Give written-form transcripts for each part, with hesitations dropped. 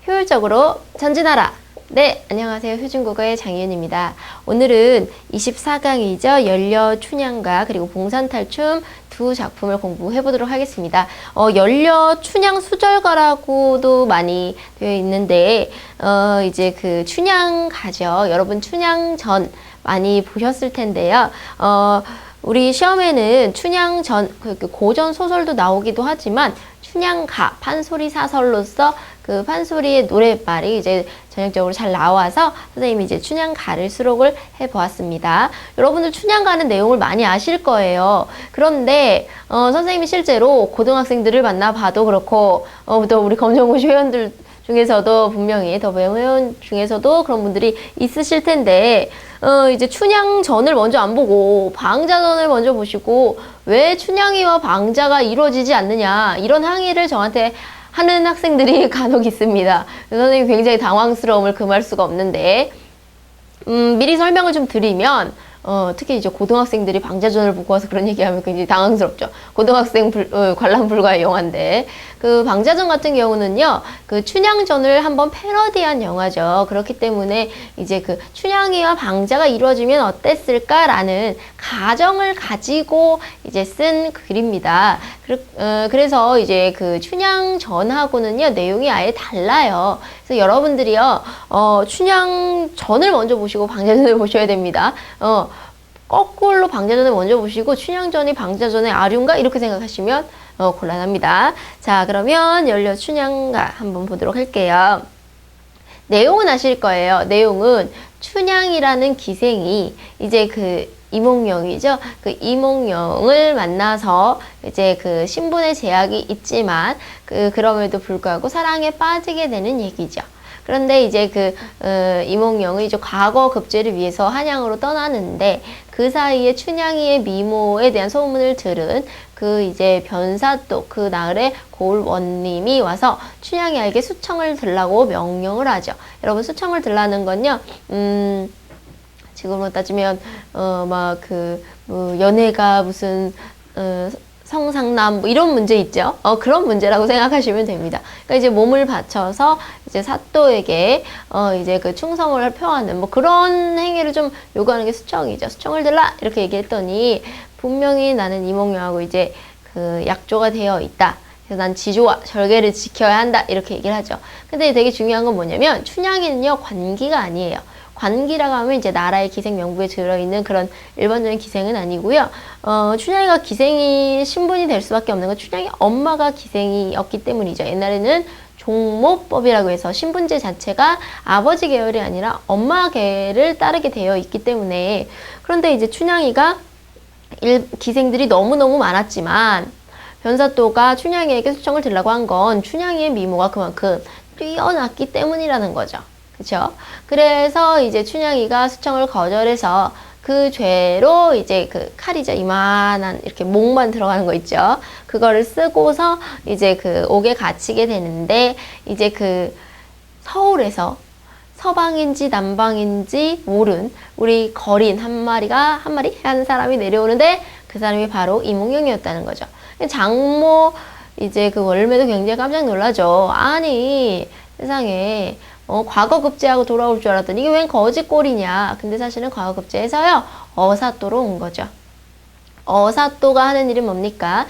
효율적으로 전진하라. 네, 안녕하세요. 효준국어의 장희은입니다. 오늘은 24강이죠. 연려 춘향가 그리고 봉산탈춤 두 작품을 공부해 보도록 하겠습니다. 연려 춘향 수절가라고도 많이 되어 있는데 이제 그 춘향가죠. 여러분 춘향전 많이 보셨을 텐데요. 우리 시험에는 춘향전 그 고전 소설도 나오기도 하지만 춘향가 판소리 사설로서 그 판소리의 노랫말이 이제 전형적으로 잘 나와서 선생님이 이제 춘향가를 수록을 해 보았습니다. 여러분들 춘향가는 내용을 많이 아실 거예요. 그런데 선생님이 실제로 고등학생들을 만나봐도 그렇고 또 우리 검정고시 회원들 중에서도 분명히 더 배운 회원 중에서도 그런 분들이 있으실 텐데 이제 춘향전을 먼저 안 보고 방자전을 먼저 보시고 왜 춘향이와 방자가 이루어지지 않느냐 이런 항의를 저한테 하는 학생들이 간혹 있습니다. 선생님이 굉장히 당황스러움을 금할 수가 없는데 미리 설명을 좀 드리면 특히 이제 고등학생들이 방자전을 보고 와서 그런 얘기하면 굉장히 당황스럽죠. 고등학생 관람 불가의 영화인데 그 방자전 같은 경우는요, 그 춘향전을 한번 패러디한 영화죠. 그렇기 때문에 이제 그 춘향이와 방자가 이루어지면 어땠을까라는 가정을 가지고 이제 쓴 글입니다. 그래서 이제 그 춘향전하고는요 내용이 아예 달라요. 그래서 여러분들이요 춘향전을 먼저 보시고 방자전을 보셔야 됩니다. 거꾸로 방자전을 먼저 보시고 춘향전이 방자전의 아류인가 이렇게 생각하시면 곤란합니다. 자, 그러면 연려 춘향가 한번 보도록 할게요. 내용은 아실 거예요. 내용은 춘향이라는 기생이 이제 그 이몽룡이죠. 그 이몽룡을 만나서 이제 그 신분의 제약이 있지만 그럼에도 불구하고 사랑에 빠지게 되는 얘기죠. 그런데 이제 이몽룡이 이제 과거 급제를 위해서 한양으로 떠나는데 그 사이에 춘향이의 미모에 대한 소문을 들은 그 이제 변사또 그 나을의 고을원님이 와서 춘향이에게 수청을 들라고 명령을 하죠. 여러분 수청을 들라는 건요, 지금으로 따지면 연애가 무슨 성상남 뭐 이런 문제 있죠. 그런 문제라고 생각하시면 됩니다. 그러니까 이제 몸을 바쳐서 이제 사또에게 이제 그 충성을 표하는 뭐 그런 행위를 좀 요구하는 게 수청이죠. 수청을 들라 이렇게 얘기했더니 분명히 나는 이몽룡하고 이제 그 약조가 되어 있다. 그래서 난 지조와 절개를 지켜야 한다 이렇게 얘기를 하죠. 근데 되게 중요한 건 뭐냐면 춘향이는요 관기가 아니에요. 관기라고 하면 이제 나라의 기생 명부에 들어있는 그런 일반적인 기생은 아니고요. 춘향이가 기생이 신분이 될 수밖에 없는 건 춘향이 엄마가 기생이었기 때문이죠. 옛날에는 종모법이라고 해서 신분제 자체가 아버지 계열이 아니라 엄마 계를 따르게 되어 있기 때문에. 그런데 이제 춘향이가 기생들이 너무너무 많았지만 변사또가 춘향이에게 수청을 들라고 한 건 춘향이의 미모가 그만큼 뛰어났기 때문이라는 거죠. 그쵸? 그래서 이제 춘향이가 수청을 거절해서 그 죄로 이제 그 칼이죠. 이만한 이렇게 목만 들어가는 거 있죠. 그거를 쓰고서 이제 그 옥에 갇히게 되는데 이제 그 서울에서 서방인지 남방인지 모른 우리 거린 한 사람이 내려오는데 그 사람이 바로 이몽룡이었다는 거죠. 장모 이제 그 월매도 굉장히 깜짝 놀라죠. 아니 세상에 과거 급제하고 돌아올 줄 알았더니 이게 웬 거짓골이냐. 근데 사실은 과거 급제에서요 어사또로 온 거죠. 어사또가 하는 일은 뭡니까?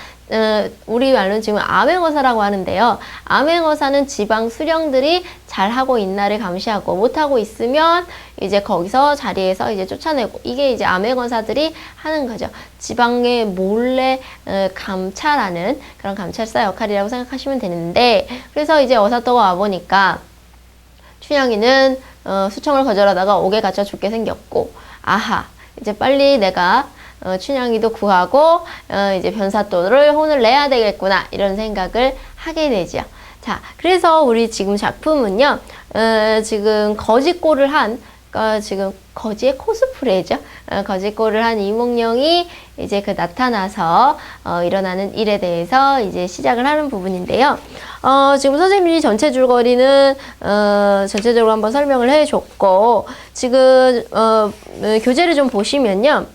우리 말로는 지금 암행어사라고 하는데요. 암행어사는 지방 수령들이 잘하고 있나를 감시하고 못하고 있으면 이제 거기서 자리에서 이제 쫓아내고, 이게 이제 암행어사들이 하는 거죠. 지방에 몰래 감찰하는 그런 감찰사 역할이라고 생각하시면 되는데, 그래서 이제 어사또가 와보니까 춘향이는 수청을 거절하다가 옥에 갇혀 죽게 생겼고, 아하 이제 빨리 내가 춘향이도 구하고 이제 변사또를 혼을 내야 되겠구나 이런 생각을 하게 되죠. 자, 그래서 우리 지금 작품은요 지금 거짓골을 한 지금 거지의 코스프레죠. 거짓골을 한 이몽룡이 이제 나타나서 일어나는 일에 대해서 이제 시작을 하는 부분인데요. 지금 선생님이 전체 줄거리는 전체적으로 한번 설명을 해줬고, 지금 교재를 좀 보시면요.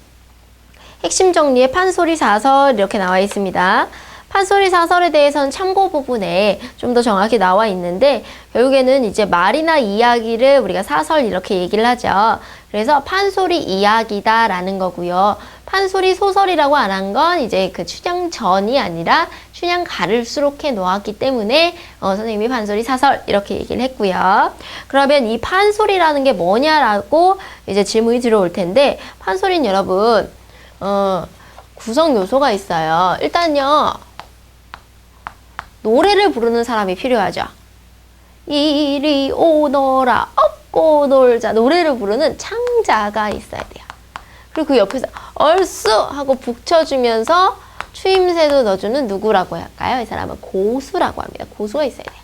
핵심 정리에 판소리 사설 이렇게 나와 있습니다. 판소리 사설에 대해서는 참고 부분에 좀 더 정확히 나와 있는데 결국에는 이제 말이나 이야기를 우리가 사설 이렇게 얘기를 하죠. 그래서 판소리 이야기다라는 거고요. 판소리 소설이라고 안 한 건 이제 그 춘향전이 아니라 춘향가를 수록해 놓았기 때문에 선생님이 판소리 사설 이렇게 얘기를 했고요. 그러면 이 판소리라는 게 뭐냐라고 이제 질문이 들어올 텐데 판소리는 여러분 구성 요소가 있어요. 일단요. 노래를 부르는 사람이 필요하죠. 이리 오너라 업고 놀자 노래를 부르는 창자가 있어야 돼요. 그리고 그 옆에서 얼쑤 하고 북쳐주면서 추임새도 넣어주는 누구라고 할까요? 이 사람은 고수라고 합니다. 고수가 있어야 돼요.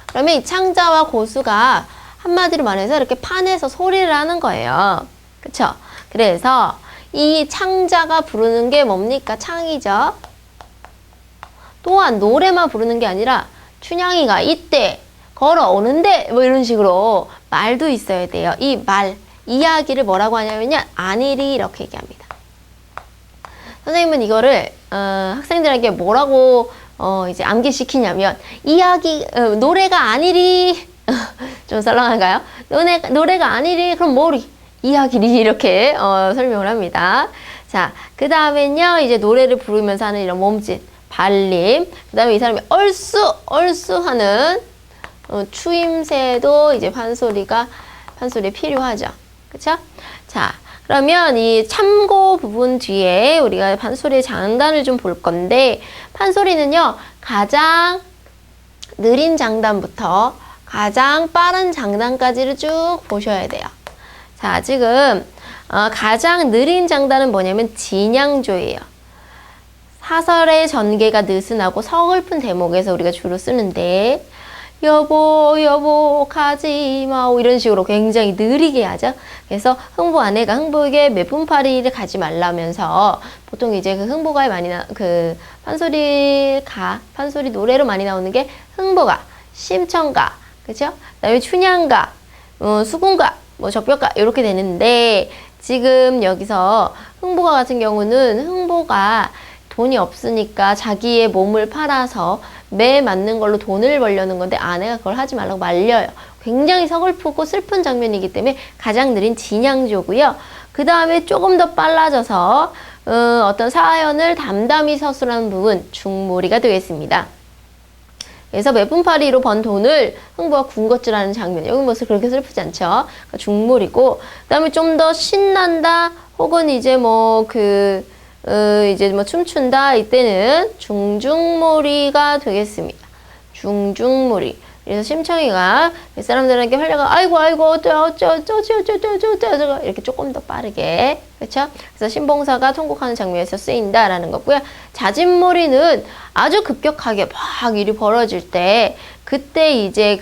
그러면 이 창자와 고수가 한마디로 말해서 이렇게 판에서 소리를 하는 거예요. 그쵸? 그래서 이 창자가 부르는 게 뭡니까? 창이죠. 또한 노래만 부르는 게 아니라 춘향이가 이때 걸어오는데 뭐 이런 식으로 말도 있어야 돼요. 이 말, 이야기를 뭐라고 하냐면요. 안일이 이렇게 얘기합니다. 선생님은 이거를 학생들에게 뭐라고 이제 암기시키냐면 이야기 노래가 아니리 좀 썰렁한가요? 노래가 아니리 그럼 뭐리 이야기리 이렇게 설명을 합니다. 자, 그 다음엔요. 이제 노래를 부르면서 하는 이런 몸짓 발림, 그 다음에 이 사람이 얼쑤 하는 추임새도 이제 판소리에 필요하죠. 그쵸? 자, 그러면 이 참고 부분 뒤에 우리가 판소리의 장단을 좀 볼 건데, 판소리는요, 가장 느린 장단부터 가장 빠른 장단까지를 쭉 보셔야 돼요. 자, 지금 가장 느린 장단은 뭐냐면 진양조예요. 사설의 전개가 느슨하고 서글픈 대목에서 우리가 주로 쓰는데 여보 가지마 이런 식으로 굉장히 느리게 하죠. 그래서 흥부 아내가 흥부에게 매분파리를 가지 말라면서 보통 이제 그 흥부가에 많이 그 판소리 노래로 많이 나오는 게 흥부가, 심청가, 그죠? 그다음에 춘향가, 수궁가, 뭐 적벽가 이렇게 되는데 지금 여기서 흥부가 같은 경우는 흥부가 돈이 없으니까 자기의 몸을 팔아서 매 맞는 걸로 돈을 벌려는 건데 아내가 그걸 하지 말라고 말려요. 굉장히 서글프고 슬픈 장면이기 때문에 가장 느린 진양조고요. 그 다음에 조금 더 빨라져서 어떤 사연을 담담히 서술하는 부분 중몰이가 되겠습니다. 그래서 매분파리로 번 돈을 흥부가 군것질하는 장면. 여기 모습 그렇게 슬프지 않죠? 그러니까 중몰이고 그 다음에 좀 더 신난다 혹은 이제 이제 춤춘다 이때는 중중몰이가 되겠습니다. 중중몰이. 그래서 심청이가 사람들에게 활려가 아이고 어쩌 이렇게 조금 더 빠르게 그렇죠? 그래서 신봉사가 통곡하는 장면에서 쓰인다라는 거고요. 자진몰이는 아주 급격하게 막 일이 벌어질 때 그때 이제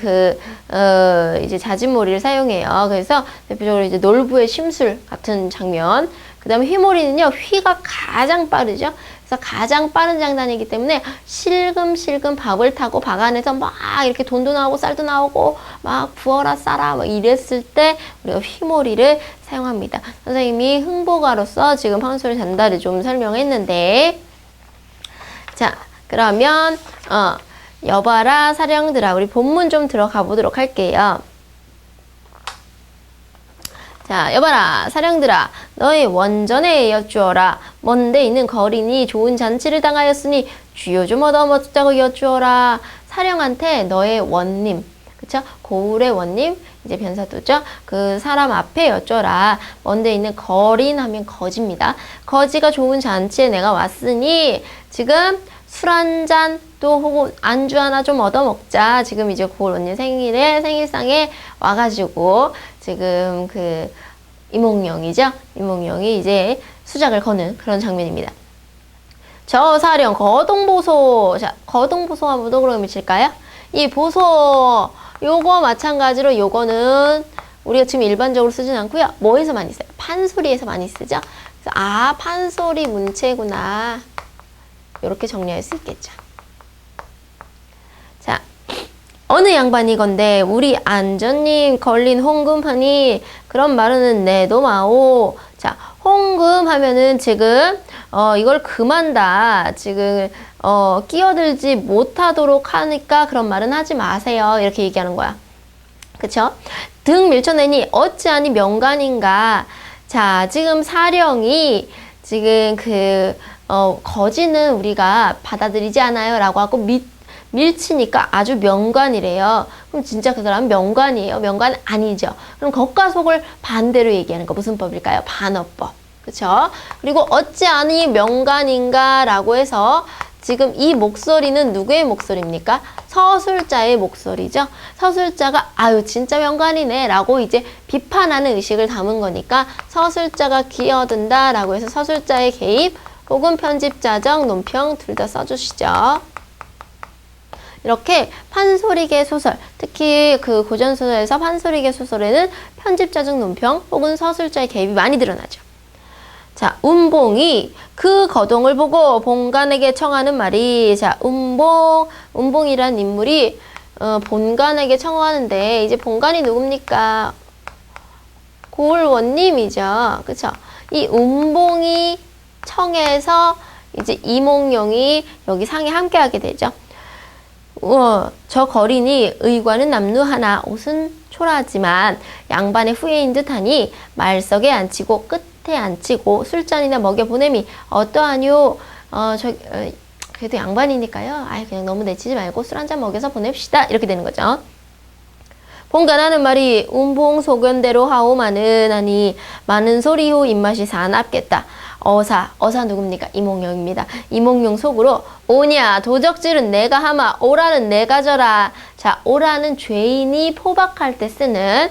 이제 자진몰이를 사용해요. 그래서 대표적으로 이제 놀부의 심술 같은 장면. 그 다음에 휘몰이는요, 휘가 가장 빠르죠. 그래서 가장 빠른 장단이기 때문에 실금실금 밥을 타고 박 안에서 막 이렇게 돈도 나오고 쌀도 나오고 막 부어라 싸라 막 이랬을 때 우리가 휘몰이를 사용합니다. 선생님이 흥보가로서 지금 판소리 잔다를 좀 설명했는데 자, 그러면 여봐라 사령들아 우리 본문 좀 들어가 보도록 할게요. 자, 여봐라 사령들아 너의 원전에 여쭈어라 먼데 있는 거린이 좋은 잔치를 당하였으니 주요 좀 얻어먹자고 여쭈어라. 사령한테 너의 원님 그쵸? 고울의 원님 이제 변사도죠. 그 사람 앞에 여쭈어라. 먼데 있는 거린 하면 거지입니다. 거지가 좋은 잔치에 내가 왔으니 지금 술 한 잔 또 혹은 안주 하나 좀 얻어먹자. 지금 이제 고울 원님 생일상에 와가지고 지금 이몽룡이죠. 이몽룡이 이제 수작을 거는 그런 장면입니다. 저 사령 거동보소. 자, 거동보소가 무독으로 미칠까요? 이 보소 요거 마찬가지로 요거는 우리가 지금 일반적으로 쓰진 않고요. 뭐에서 많이 써요? 판소리에서 많이 쓰죠. 그래서 판소리 문체구나. 이렇게 정리할 수 있겠죠. 자, 어느 양반이건데 우리 안전님 걸린 홍금하니 그런 말은 내도 마오. 자, 홍금 하면은 지금 이걸 금한다. 지금 끼어들지 못하도록 하니까 그런 말은 하지 마세요. 이렇게 얘기하는 거야. 그쵸? 등 밀쳐내니 어찌하니 명간인가. 자, 지금 사령이 지금 거지는 우리가 받아들이지 않아요. 라고 하고 밀치니까 아주 명관이래요. 그럼 진짜 그 사람은 명관이에요? 명관 아니죠. 그럼 겉과 속을 반대로 얘기하는 거 무슨 법일까요? 반어법. 그쵸? 그리고 어찌하니 명관인가 라고 해서 지금 이 목소리는 누구의 목소리입니까? 서술자의 목소리죠. 서술자가 아유 진짜 명관이네 라고 이제 비판하는 의식을 담은 거니까 서술자가 끼어든다 라고 해서 서술자의 개입 혹은 편집자적, 논평 둘 다 써주시죠. 이렇게 판소리계 소설, 특히 그 고전소설에서 판소리계 소설에는 편집자적 논평 혹은 서술자의 개입이 많이 드러나죠. 자, 운봉이 그 거동을 보고 본관에게 청하는 말이, 자, 운봉이란 인물이 본관에게 청하는데, 이제 본관이 누굽니까? 고을원님이죠. 그쵸? 이 운봉이 청해서 이제 이몽룡이 여기 상에 함께하게 되죠. 저 거린이 의관은 남루하나 옷은 초라하지만 양반의 후예인 듯하니 말석에 앉히고 끝에 앉히고 술잔이나 먹여 보냄이 어떠하뇨? 그래도 양반이니까요. 그냥 너무 내치지 말고 술 한잔 먹여서 보냅시다. 이렇게 되는 거죠. 본관하는 말이 운봉 소견대로 하오마는 하니 많은 소리호 입맛이 사납겠다. 어사 누굽니까? 이몽룡입니다. 이몽룡 속으로 오냐 도적질은 내가 하마 오라는 내가 져라. 자, 오라는 죄인이 포박할 때 쓰는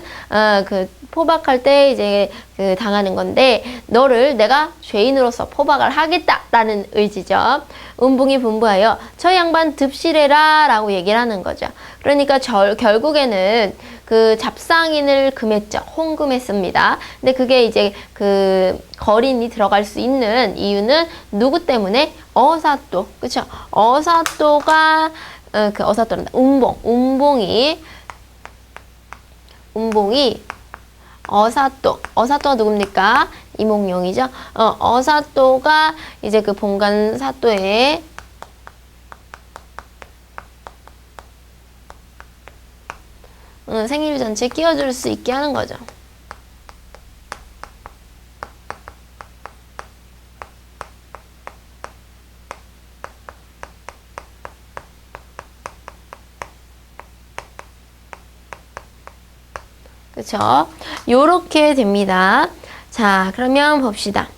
포박할 때 이제 당하는 건데 너를 내가 죄인으로서 포박을 하겠다라는 의지죠. 운봉이 분부하여 저 양반 듭시래라 라고 얘기를 하는 거죠. 그러니까 결국에는 그 잡상인을 금했죠. 홍금했습니다. 근데 그게 이제 거린이 들어갈 수 있는 이유는 누구 때문에? 어사또. 그쵸? 어사또가 어사또란다. 운봉이 어사또가 누굽니까? 이몽룡이죠. 어사또가 이제 그 본관 사또에 생일 전체에 끼워줄 수 있게 하는 거죠. 그쵸? 요렇게 됩니다. 자, 그러면 봅시다.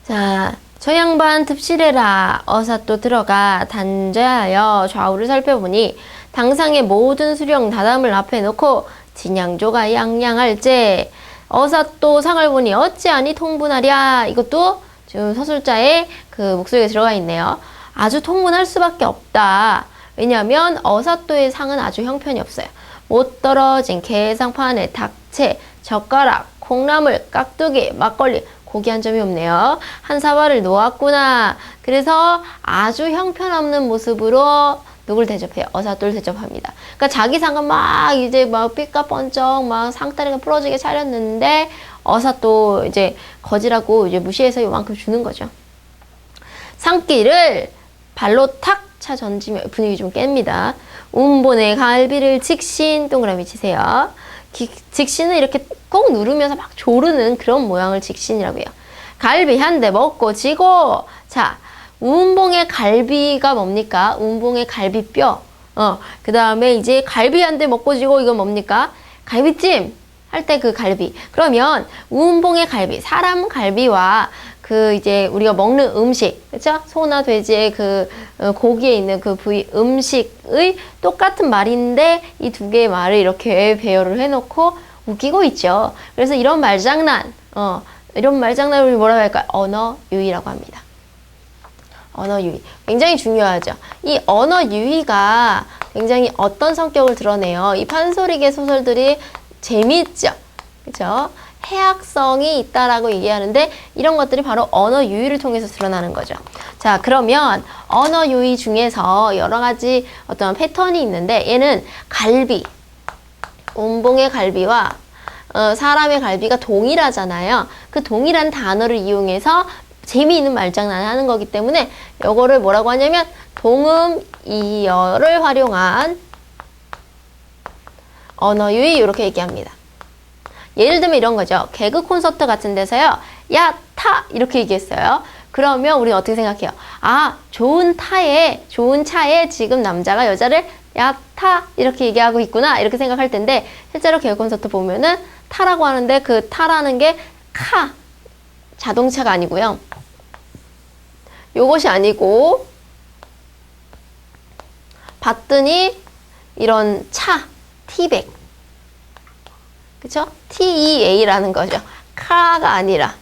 자, 저 양반 듭시래라. 어사또 들어가 단죄하여 좌우를 살펴보니 당상의 모든 수령 다담을 앞에 놓고 진양조가 양양할제 어사또 상을 보니 어찌하니 통분하랴. 이것도 지금 서술자의 그 목소리가 들어가 있네요. 아주 통분할 수밖에 없다. 왜냐하면 어사또의 상은 아주 형편이 없어요. 못 떨어진 게상판에 닭채, 젓가락, 콩나물, 깍두기, 막걸리, 고기 한 점이 없네요. 한 사발을 놓았구나. 그래서 아주 형편없는 모습으로 누굴 대접해요? 어사또를 대접합니다. 그러니까 자기 상은 막 이제 막 삐까뻔쩍 막 상다리가 부러지게 차렸는데 어사또 이제 거지라고 이제 무시해서 요만큼 주는 거죠. 상기를 발로 탁 차 던지며 분위기 좀 깹니다. 운본의 갈비를 직신 동그라미 치세요. 직신은 이렇게 꼭 누르면서 막 조르는 그런 모양을 직신이라고 해요. 갈비 한 대 먹고 지고. 자, 운봉의 갈비가 뭡니까? 운봉의 갈비뼈. 그 다음에 이제 갈비 한 대 먹고 지고 이건 뭡니까? 갈비찜 할 때 그 갈비. 그러면 운봉의 갈비, 사람 갈비와 이제 우리가 먹는 음식, 그쵸? 소나 돼지의 고기에 있는 그 부위 음식의 똑같은 말인데 이 두 개의 말을 이렇게 배열을 해놓고 웃기고 있죠. 그래서 이런 말장난을 우리 뭐라고 할까요? 언어 유희라고 합니다. 언어 유희. 굉장히 중요하죠. 이 언어 유희가 굉장히 어떤 성격을 드러내요? 이 판소리계 소설들이 재미있죠. 그쵸? 해학성이 있다라고 얘기하는데 이런 것들이 바로 언어 유희를 통해서 드러나는 거죠. 자, 그러면 언어 유희 중에서 여러 가지 어떤 패턴이 있는데 얘는 갈비, 운봉의 갈비와 사람의 갈비가 동일하잖아요. 그 동일한 단어를 이용해서 재미있는 말장난을 하는 거기 때문에 요거를 뭐라고 하냐면 동음 이어를 활용한 언어 유희 이렇게 얘기합니다. 예를 들면 이런 거죠. 개그 콘서트 같은 데서요. 야, 타! 이렇게 얘기했어요. 그러면 우리는 어떻게 생각해요? 아, 좋은 차에 지금 남자가 여자를 야, 타! 이렇게 얘기하고 있구나. 이렇게 생각할 텐데 실제로 개그 콘서트 보면은 타라고 하는데 그 타라는 게 자동차가 아니고요. 요것이 아니고 봤더니 이런 차, 티백. 그쵸? TEA라는 거죠. 카가 아니라.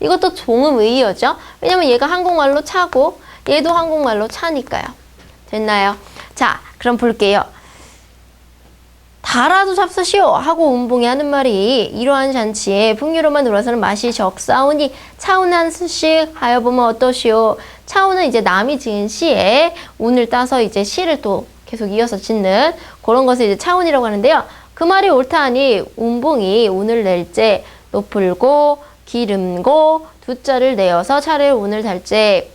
이것도 동음의어죠. 왜냐면 얘가 한국말로 차고 얘도 한국말로 차니까요. 됐나요? 자, 그럼 볼게요. 다라도 잡수시오 하고 운봉이 하는 말이 이러한 잔치에 풍류로만 들어서는 맛이 적사오니 차운 한 수씩 하여보면 어떠시오. 차운은 이제 남이 지은 시에 운을 따서 이제 시를 또 계속 이어서 짓는 그런 것을 이제 차운이라고 하는데요. 그 말이 옳다하니 운봉이 운을 낼제 높을고 기름고 두 자를 내어서 차례 운을 달제.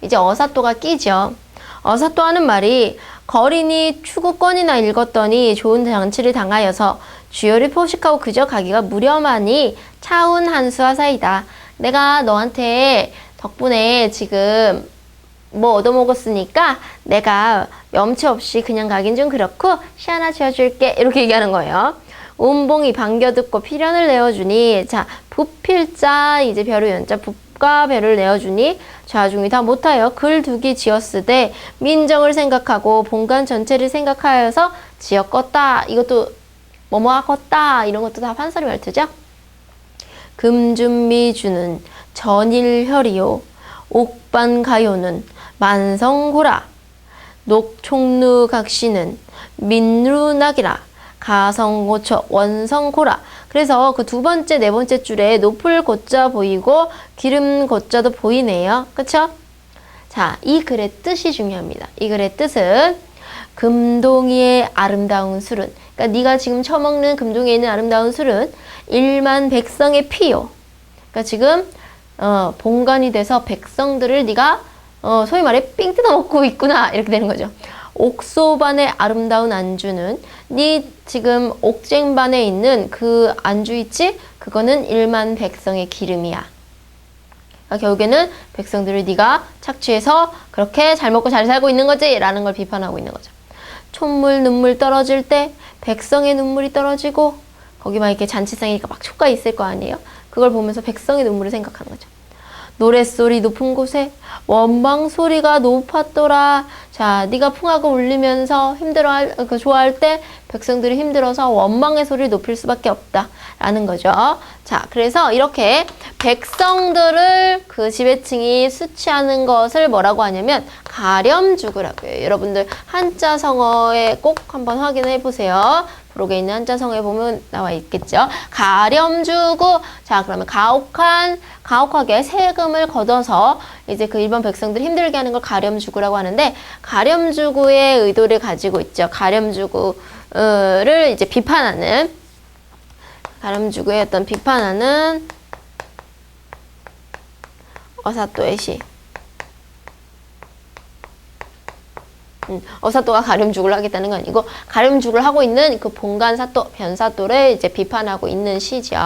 이제 어사또가 끼죠. 어사또 하는 말이 거린이 추구권이나 읽었더니 좋은 장치를 당하여서 주요를 포식하고 그저 가기가 무렴하니 차운 한수와 사이다. 내가 너한테 덕분에 지금 뭐 얻어먹었으니까 내가 염치 없이 그냥 가긴 좀 그렇고 시 하나 지어줄게. 이렇게 얘기하는 거예요. 운봉이 반겨듣고 필연을 내어주니 자 부필자 이제 벼루 연자 붓과 벼를 내어주니 좌중이 다 못하여 글 두기 지었으되 민정을 생각하고 본관 전체를 생각하여서 지었겄다. 이것도 뭐뭐 하겄다. 이런 것도 다 판서리 말투죠. 금준미주는 전일혈이요 옥반가요는 만성고라 녹총루각시는 민루낙이라 가성고처 원성고라. 그래서 그 두 번째, 네 번째 줄에 높을 고자 보이고 기름 고자도 보이네요. 그쵸? 자, 이 글의 뜻이 중요합니다. 이 글의 뜻은 금동이의 아름다운 술은, 그러니까 네가 지금 처먹는 금동이에 있는 아름다운 술은 일만 백성의 피요. 그러니까 지금 본관이 돼서 백성들을 네가 소위 말해 삥 뜯어 먹고 있구나. 이렇게 되는 거죠. 옥소반의 아름다운 안주는 네 지금 옥쟁반에 있는 그 안주 있지? 그거는 일만 백성의 기름이야. 그러니까 결국에는 백성들을 네가 착취해서 그렇게 잘 먹고 잘 살고 있는 거지? 라는 걸 비판하고 있는 거죠. 촛물 눈물 떨어질 때 백성의 눈물이 떨어지고 거기 막 이렇게 잔치상이니까 막 촉가 있을 거 아니에요? 그걸 보면서 백성의 눈물을 생각하는 거죠. 노랫소리 높은 곳에 원방 소리가 높았더라. 자, 네가 풍악을 울리면서 좋아할 때 백성들이 힘들어서 원망의 소리를 높일 수밖에 없다. 라는 거죠. 자, 그래서 이렇게 백성들을 그 지배층이 수치하는 것을 뭐라고 하냐면 가렴주구라고 해요. 여러분들 한자 성어에 꼭 한번 확인해 보세요. 프록에 있는 한자성어에 보면 나와 있겠죠. 가렴주구. 자, 그러면 가혹하게 세금을 걷어서 이제 그 일반 백성들 힘들게 하는 걸 가렴주구라고 하는데, 가렴주구의 의도를 가지고 있죠. 가렴주구를 이제 비판하는, 가렴주구의 어떤 비판하는 어사또의 시. 어사또가 가렴주구를 하겠다는 건 아니고 가렴주구를 하고 있는 그 본관사또, 변사또를 이제 비판하고 있는 시죠.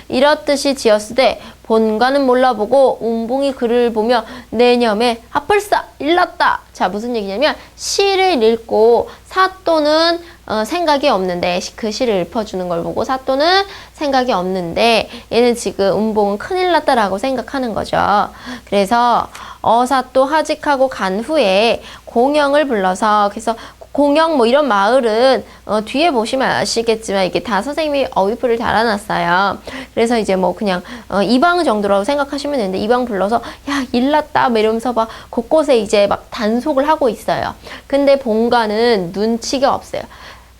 이렇듯이 지었으되 본관은 몰라보고 운봉이 글을 보며 내념에 핫벌싸 일났다. 자, 무슨 얘기냐면 시를 읽고 사또는 생각이 없는데 그 시를 읊어주는 걸 보고 사또는 생각이 없는데 얘는 지금 운봉은 큰일 났다라고 생각하는 거죠. 그래서 어사또 하직하고 간 후에 공영을 불러서, 그래서 공영 뭐 이런 마을은 뒤에 보시면 아시겠지만 이게 다 선생님이 어휘표를 달아놨어요. 그래서 이제 뭐 그냥 이방 정도라고 생각하시면 되는데 이방 불러서 야 일났다 뭐 이러면서 막 곳곳에 이제 막 단속을 하고 있어요. 근데 본관은 눈치가 없어요.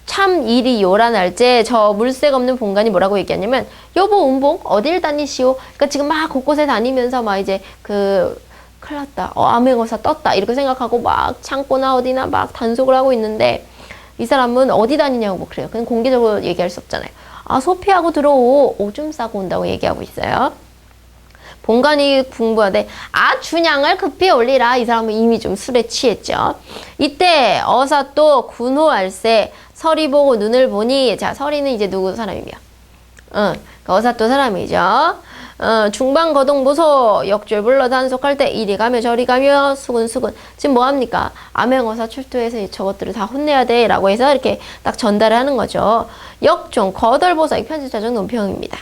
참 일이 요란할제 저 물색 없는 본관이 뭐라고 얘기하냐면 여보 운봉 어딜 다니시오. 그러니까 지금 막 곳곳에 다니면서 막 이제 큰일 났다. 암행어사 떴다. 이렇게 생각하고 막 창고나 어디나 막 단속을 하고 있는데 이 사람은 어디 다니냐고 뭐 그래요. 그냥 공개적으로 얘기할 수 없잖아요. 아, 소피하고 들어오. 오줌 싸고 온다고 얘기하고 있어요. 본관이 분부하되 아 춘향을 급히 올리라. 이 사람은 이미 좀 술에 취했죠. 이때 어사또 군호알세 서리 보고 눈을 보니 자 서리는 이제 누구 사람이며 어사또 사람이죠. 중방거동 보소 역줄 불러 단속할 때 이리 가며 저리 가며 수군수군 지금 뭐합니까? 암행어사 출두해서 저것들을 다 혼내야 돼 라고 해서 이렇게 딱 전달을 하는 거죠. 역종 거덜보사 이 편집자적 논평입니다.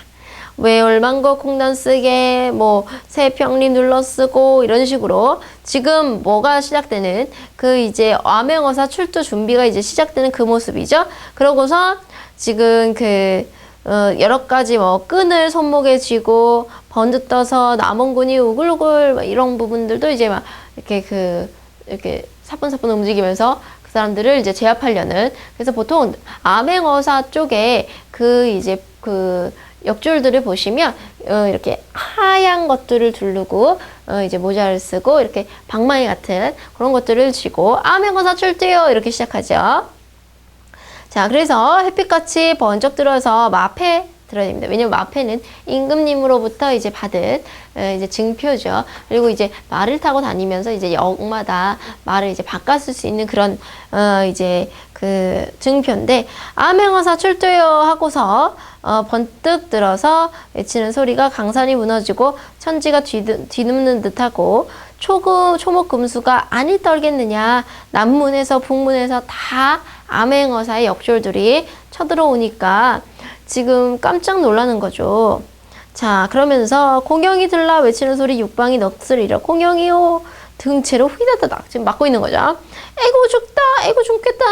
외월망거 콩단 쓰게 뭐 새평림 눌러 쓰고 이런 식으로 지금 뭐가 시작되는 그 이제 암행어사 출두 준비가 이제 시작되는 그 모습이죠. 그러고서 지금 여러 가지 뭐 끈을 손목에 쥐고 번듯 떠서 남원군이 우글우글 이런 부분들도 이제 막 이렇게 사뿐사뿐 움직이면서 그 사람들을 이제 제압하려는 그래서 보통 암행어사 쪽에 이제 역줄들을 보시면 이렇게 하얀 것들을 두르고 이제 모자를 쓰고 이렇게 방망이 같은 그런 것들을 쥐고 암행어사 출두요 이렇게 시작하죠. 자, 그래서 햇빛같이 번쩍 들어서 마패 들어야 됩니다. 왜냐면 마패는 임금님으로부터 이제 받은 이제 증표죠. 그리고 이제 말을 타고 다니면서 이제 역마다 말을 이제 바꿨을 수 있는 그런 이제 증표인데 암행어사 출두요 하고서 번뜩 들어서 외치는 소리가 강산이 무너지고 천지가 뒤눕는 듯하고 초목금수가 아니 떨겠느냐. 남문에서 북문에서 다 암행어사의 역졸들이 쳐들어오니까 지금 깜짝 놀라는 거죠. 자, 그러면서 공영이 들라 외치는 소리 육방이 넋을 잃어 공영이요 등채로 휘다다닥 지금 맞고 있는 거죠. 에고 죽다 에고 죽겠다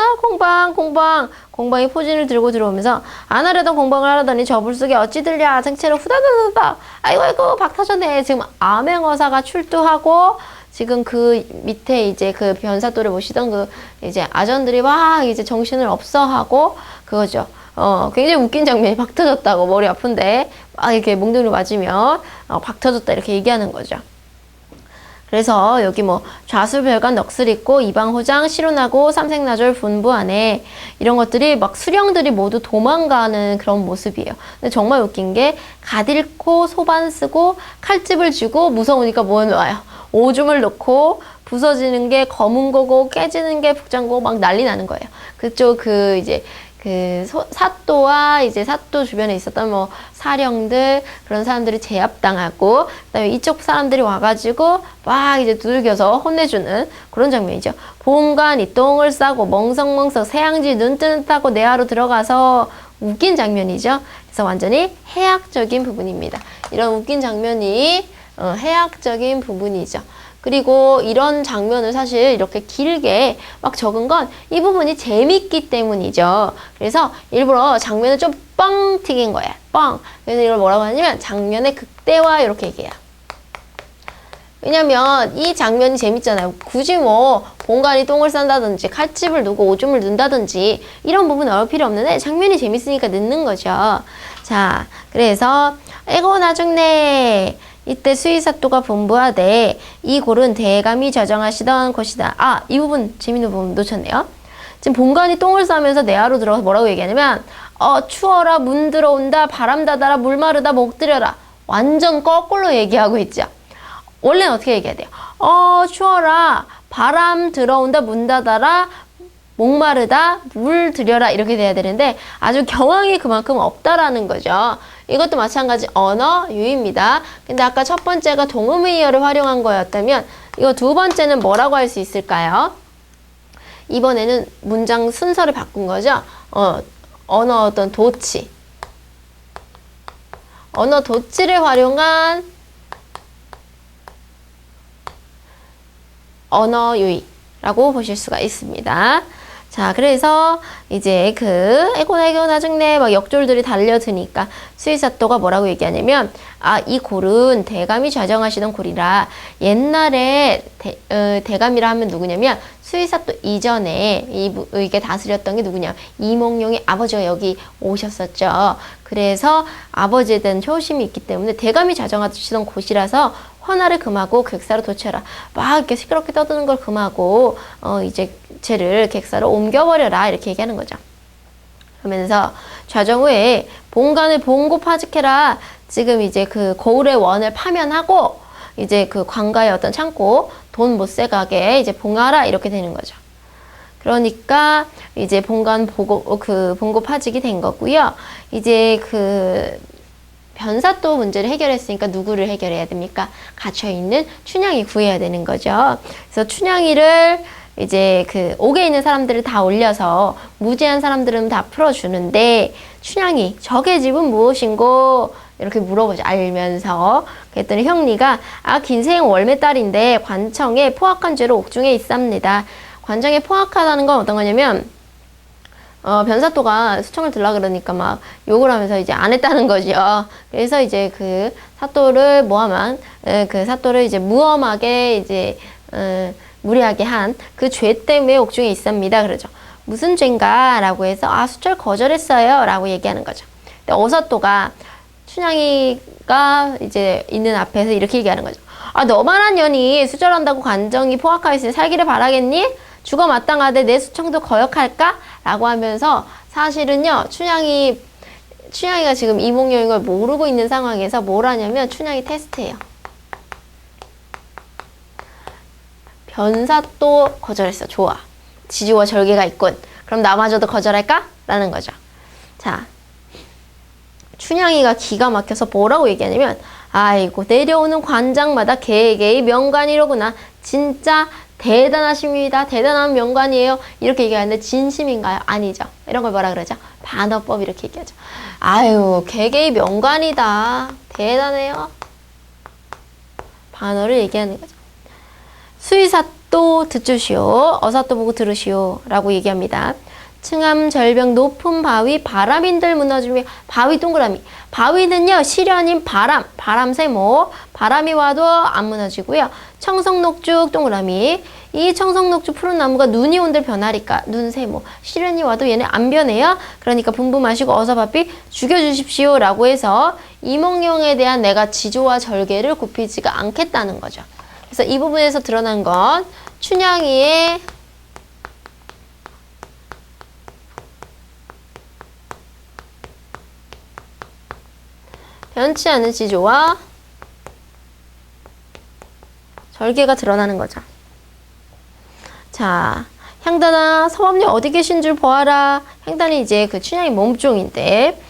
공방이 포진을 들고 들어오면서 안 하려던 공방을 하려더니 저불 속에 어찌 들랴 등채로 후다다다닥 아이고 박 터졌네. 지금 암행어사가 출두하고 지금 그 밑에 이제 그 변사또를 모시던 이제 아전들이 막 이제 정신을 없어하고 그거죠. 굉장히 웃긴 장면이 박 터졌다고 머리 아픈데 막 이렇게 몽둥이로 맞으면 박 터졌다 이렇게 얘기하는 거죠. 그래서 여기 뭐 좌수별관 넋을 잊고 이방호장 실훈하고 삼색나졸 분부하네 이런 것들이 막 수령들이 모두 도망가는 그런 모습이에요. 근데 정말 웃긴 게 가딜코 소반 쓰고 칼집을 쥐고 무서우니까 뭐 나와요? 오줌을 넣고 부서지는 게 검은 거고 깨지는 게 북장고 막 난리 나는 거예요. 그쪽 사또와 이제 사또 주변에 있었던 뭐 사령들 그런 사람들이 제압당하고 그다음에 이쪽 사람들이 와가지고 막 이제 두들겨서 혼내주는 그런 장면이죠. 본관이 똥을 싸고 멍석멍석 새양지 눈 뜨는 타고 내하로 들어가서 웃긴 장면이죠. 그래서 완전히 해학적인 부분입니다. 이런 웃긴 장면이 해학적인 부분이죠. 그리고 이런 장면을 사실 이렇게 길게 막 적은 건 이 부분이 재밌기 때문이죠. 그래서 일부러 장면을 좀 뻥 튀긴 거예요. 뻥. 그래서 이걸 뭐라고 하냐면 장면의 극대화 이렇게 얘기해요. 왜냐면 이 장면이 재밌잖아요. 굳이 뭐 본관이 똥을 싼다든지 칼집을 누고 오줌을 넣는다든지 이런 부분 넣을 필요 없는데 장면이 재밌으니까 넣는 거죠. 자, 그래서 에고 나중네 이때 수의사또가 분부하되 이 골은 대감이 저정하시던 곳이다. 아, 이 부분 재밌는 부분 놓쳤네요. 지금 본관이 똥을 싸면서 내하로 들어가서 뭐라고 얘기하냐면 추워라 문 들어온다 바람 닫아라 물 마르다 목 들여라 완전 거꾸로 얘기하고 있죠. 원래는 어떻게 얘기해야 돼요? 추워라 바람 들어온다 문 닫아라 목마르다 물 들여라 이렇게 돼야 되는데 아주 경황이 그만큼 없다라는 거죠. 이것도 마찬가지 언어 유입니다. 근데 아까 첫 번째가 동음의어를 활용한 거였다면 이거 두 번째는 뭐라고 할 수 있을까요? 이번에는 문장 순서를 바꾼 거죠. 언어 어떤 도치 언어 도치를 활용한 언어 유의라고 보실 수가 있습니다. 자, 그래서 이제 에고 나중에 막 역졸들이 달려드니까 수의사또가 뭐라고 얘기하냐면 이 골은 대감이 좌정하시던 골이라 옛날에 대감이라 하면 누구냐면 수의사또 이전에 이게 다스렸던 게 누구냐 이몽룡의 아버지가 여기 오셨었죠. 그래서 아버지에 대한 효심이 있기 때문에 대감이 좌정하시던 곳이라서 헌화를 금하고 객사로 도쳐라. 막 이렇게 시끄럽게 떠드는 걸 금하고 이제 쟤를 객사로 옮겨버려라 이렇게 얘기하는 거죠. 하면서 좌정 후에 본관을 봉고 파직해라. 지금 이제 그 거울의 원을 파면하고 이제 그 관가의 어떤 창고 돈 못 새가게 이제 봉하라 이렇게 되는 거죠. 그러니까 이제 본관 봉고 파직이 된 거고요. 이제 그 변사또 문제를 해결했으니까 누구를 해결해야 됩니까? 갇혀있는 춘향이 구해야 되는 거죠. 그래서 춘향이를 이제 그 옥에 있는 사람들을 다 올려서 무죄한 사람들은 다 풀어주는데 춘향이 적의 집은 무엇인고? 이렇게 물어보죠. 알면서. 그랬더니 형리가 긴생 월매딸인데 관청에 포악한 죄로 옥중에 있습니다. 관청에 포악하다는 건 어떤 거냐면 변사또가 수청을 들라 그러니까 막 욕을 하면서 이제 안 했다는 거죠. 그래서 이제 그 사또를 그 사또를 이제 무엄하게 이제 무리하게 한 그 죄 때문에 옥중에 있습니다. 그러죠. 무슨 죄인가? 라고 해서 수절 거절했어요. 라고 얘기하는 거죠. 근데 어사또가 춘향이가 이제 있는 앞에서 이렇게 얘기하는 거죠. 너만한 년이 수절한다고 관정이 포악하여 있으니 살기를 바라겠니? 죽어 마땅하되 내 수청도 거역할까? 라고 하면서 사실은요, 춘향이가 지금 이몽룡인 걸 모르고 있는 상황에서 뭘 하냐면 춘향이 테스트예요. 변사또 거절했어. 좋아. 지주와 절개가 있군. 그럼 나마저도 거절할까? 라는 거죠. 자, 춘향이가 기가 막혀서 뭐라고 얘기하냐면 아이고 내려오는 관장마다 개개의 명관이로구나. 진짜 대단하십니다. 대단한 명관이에요. 이렇게 얘기하는데 진심인가요? 아니죠. 이런 걸 뭐라 그러죠? 반어법 이렇게 얘기하죠. 아유 개개의 명관이다. 대단해요. 반어를 얘기하는 거죠. 수의사또 듣주시오. 어사또 보고 들으시오. 라고 얘기합니다. 층암 절벽 높은 바위 바람인들 무너지며 바위 동그라미. 바위는요 시련인 바람 세모. 바람이 와도 안 무너지고요. 청성녹죽 동그라미. 이 청성녹죽 푸른 나무가 눈이 온들 변하리까. 눈 세모. 시련이 와도 얘네 안 변해요. 그러니까 분부 마시고 어서 바삐 죽여주십시오. 라고 해서 이몽룡에 대한 내가 지조와 절개를 굽히지가 않겠다는 거죠. 그래서 이 부분에서 드러난 건 춘향이의 변치 않은 지조와 절개가 드러나는 거죠. 자, 향단아 서범님 어디 계신 줄 보아라. 향단이 이제 그 춘향이 몸종인데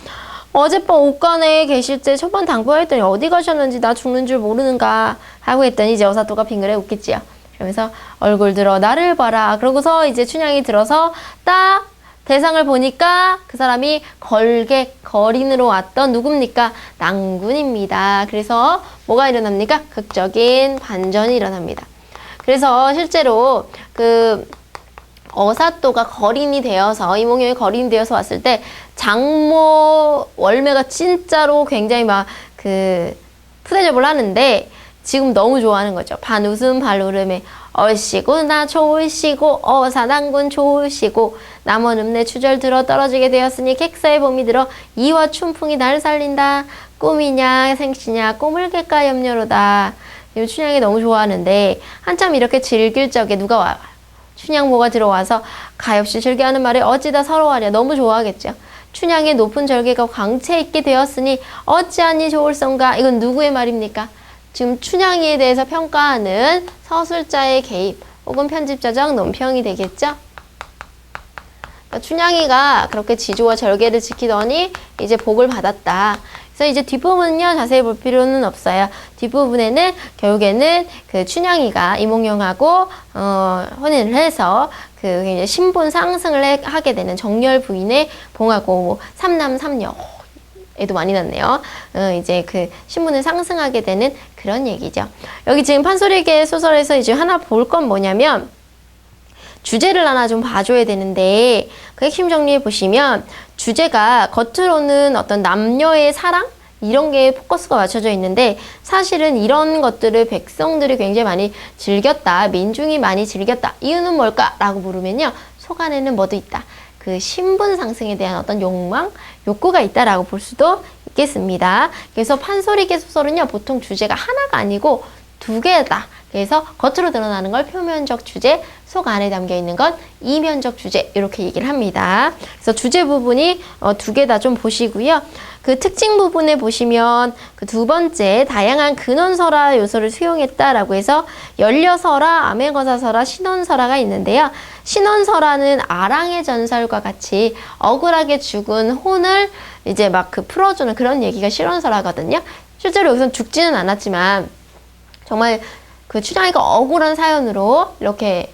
어젯밤 옥관에 계실 때 첫번 당부했더니 어디 가셨는지 나 죽는 줄 모르는가 하고 했더니 이제 어사또가 빙그레 웃겠지요. 그러면서 얼굴 들어 나를 봐라. 그러고서 이제 춘향이 들어서 딱 대상을 보니까 그 사람이 거린으로 왔던 누굽니까? 낭군입니다. 그래서 뭐가 일어납니까? 극적인 반전이 일어납니다. 그래서 실제로 그 어사또가 거린이 되어서 이몽룡이 거린이 되어서 왔을 때 장모 월매가 진짜로 굉장히 막 그 푸대접을 하는데 지금 너무 좋아하는 거죠. 반웃음 발울음에 얼씨구 나 좋으시고 어사당군 좋으시고 남원읍내 추절 들어 떨어지게 되었으니 객사의 봄이 들어 이와 춘풍이 날 살린다. 꿈이냐 생시냐 꿈을 깰까 염려로다. 춘향이 너무 좋아하는데 한참 이렇게 즐길 적에 누가 와요? 춘향모가 들어와서 가엾이 즐겨하는 말에 어찌다 서러워하랴. 너무 좋아하겠죠. 춘향의 높은 절개가 광채 있게 되었으니 어찌하니 좋을성가. 이건 누구의 말입니까? 지금 춘향이에 대해서 평가하는 서술자의 개입 혹은 편집자적 논평이 되겠죠. 그러니까 춘향이가 그렇게 지조와 절개를 지키더니 이제 복을 받았다. 그래서 이제 뒷부분은요 자세히 볼 필요는 없어요. 뒷부분에는 결국에는 그 춘향이가 이몽룡하고 혼인을 해서 그 신분 상승을 하게 되는 정열 부인의 봉하고 뭐 삼남 삼녀 애도 많이 났네요. 이제 그 신분을 상승하게 되는 그런 얘기죠. 여기 지금 판소리계 소설에서 이제 하나 볼 건 뭐냐면 주제를 하나 좀 봐줘야 되는데 그 핵심 정리해 보시면 주제가 겉으로는 어떤 남녀의 사랑 이런 게 포커스가 맞춰져 있는데 사실은 이런 것들을 백성들이 굉장히 많이 즐겼다. 민중이 많이 즐겼다. 이유는 뭘까? 라고 물으면요. 속 안에는 뭐도 있다. 그 신분 상승에 대한 어떤 욕망, 욕구가 있다라고 볼 수도 있겠습니다. 그래서 판소리계 소설은요. 보통 주제가 하나가 아니고 두 개다 그래서 겉으로 드러나는 걸 표면적 주제, 속 안에 담겨 있는 건 이면적 주제 이렇게 얘기를 합니다. 그래서 주제 부분이 두 개 다 좀 보시고요. 그 특징 부분에 보시면 그 두 번째 다양한 근원설화 요소를 수용했다라고 해서 연려설화, 암행어사설화, 신원설화가 있는데요. 신원설화는 아랑의 전설과 같이 억울하게 죽은 혼을 이제 막 그 풀어주는 그런 얘기가 신원설화거든요. 실제로 여기서 죽지는 않았지만 정말 그 춘향이가 억울한 사연으로 이렇게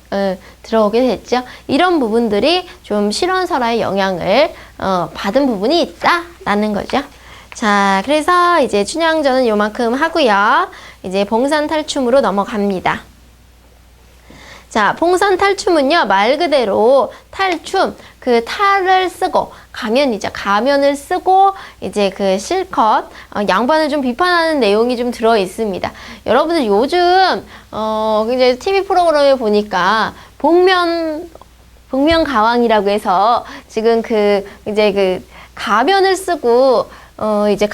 들어오게 됐죠. 이런 부분들이 좀 실원설화의 영향을 받은 부분이 있다라는 거죠. 자, 그래서 이제 춘향전은 요만큼 하고요. 이제 봉산탈춤으로 넘어갑니다. 자, 봉산탈춤은요, 말 그대로 탈춤, 그 탈을 쓰고, 가면이죠. 가면을 쓰고, 이제 그 실컷, 양반을 좀 비판하는 내용이 좀 들어 있습니다. 여러분들 요즘, 이제 TV 프로그램에 보니까, 복면가왕이라고 해서, 지금 이제 가면을 쓰고, 이제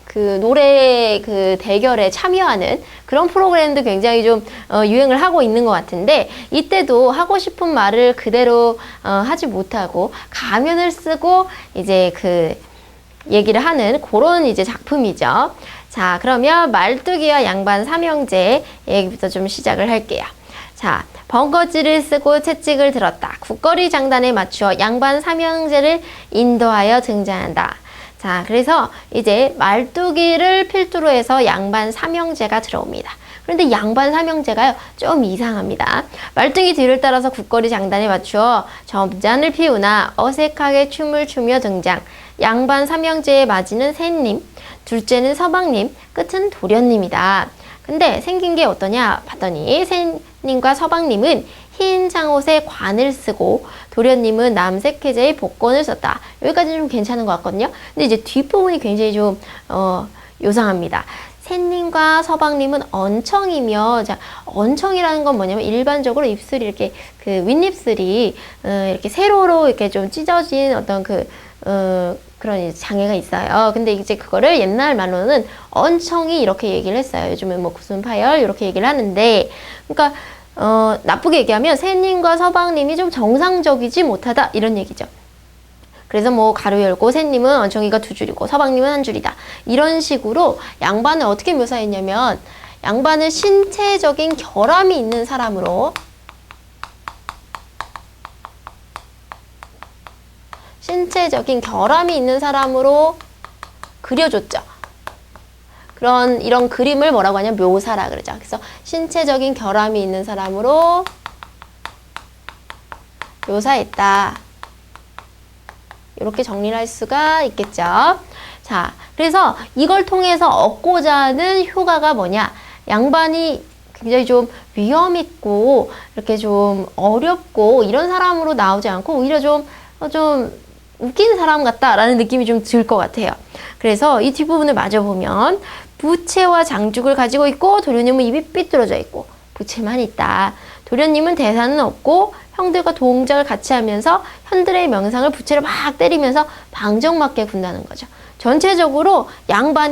그 노래 그 대결에 참여하는 그런 프로그램도 굉장히 좀 유행을 하고 있는 것 같은데 이때도 하고 싶은 말을 그대로 하지 못하고 가면을 쓰고 이제 그 얘기를 하는 그런 이제 작품이죠. 자, 그러면 말뚝이와 양반 삼형제 얘기부터 좀 시작을 할게요. 자, 번거지를 쓰고 채찍을 들었다. 국거리 장단에 맞추어 양반 삼형제를 인도하여 등장한다. 자, 그래서 이제 말뚝이를 필두로 해서 양반 삼형제가 들어옵니다. 그런데 양반 삼형제가요, 좀 이상합니다. 말뚝이 뒤를 따라서 국거리 장단에 맞추어 점잔을 피우나 어색하게 춤을 추며 등장. 양반 삼형제의 맞이는 셋님, 둘째는 서방님, 끝은 도련님이다. 근데 생긴 게 어떠냐 봤더니 셋님과 서방님은 흰 장옷에 관을 쓰고 도련님은 남색 해제의 복권을 썼다. 여기까지는 좀 괜찮은 것 같거든요. 근데 이제 뒷부분이 굉장히 좀 요상합니다. 셋님과 서방님은 언청이며, 자, 언청이라는 건 뭐냐면 일반적으로 입술이 이렇게 그 윗입술이 이렇게 세로로 이렇게 좀 찢어진 어떤 그런 장애가 있어요. 근데 이제 그거를 옛날 말로는 언청이 이렇게 얘기를 했어요. 요즘은 뭐 구순파열 이렇게 얘기를 하는데, 그러니까 나쁘게 얘기하면 셋님과 서방님이 좀 정상적이지 못하다 이런 얘기죠. 그래서 뭐 가로 열고 셋님은 언청이가 두 줄이고 서방님은 한 줄이다. 이런 식으로 양반을 어떻게 묘사했냐면 양반은 신체적인 결함이 있는 사람으로 그려줬죠. 이런 그림을 뭐라고 하냐 묘사라 그러죠. 그래서 신체적인 결함이 있는 사람으로 묘사했다. 이렇게 정리를 할 수가 있겠죠. 자, 그래서 이걸 통해서 얻고자 하는 효과가 뭐냐? 양반이 굉장히 좀 위험 있고 이렇게 좀 어렵고 이런 사람으로 나오지 않고 오히려 좀 웃긴 사람 같다라는 느낌이 좀 들 것 같아요. 그래서 이 뒷부분을 마저 보면 부채와 장죽을 가지고 있고 도련님은 입이 삐뚤어져 있고 부채만 있다. 도련님은 대사는 없고 형들과 동작을 같이 하면서 현들의 명상을 부채를 막 때리면서 방정맞게 군다는 거죠. 전체적으로 양반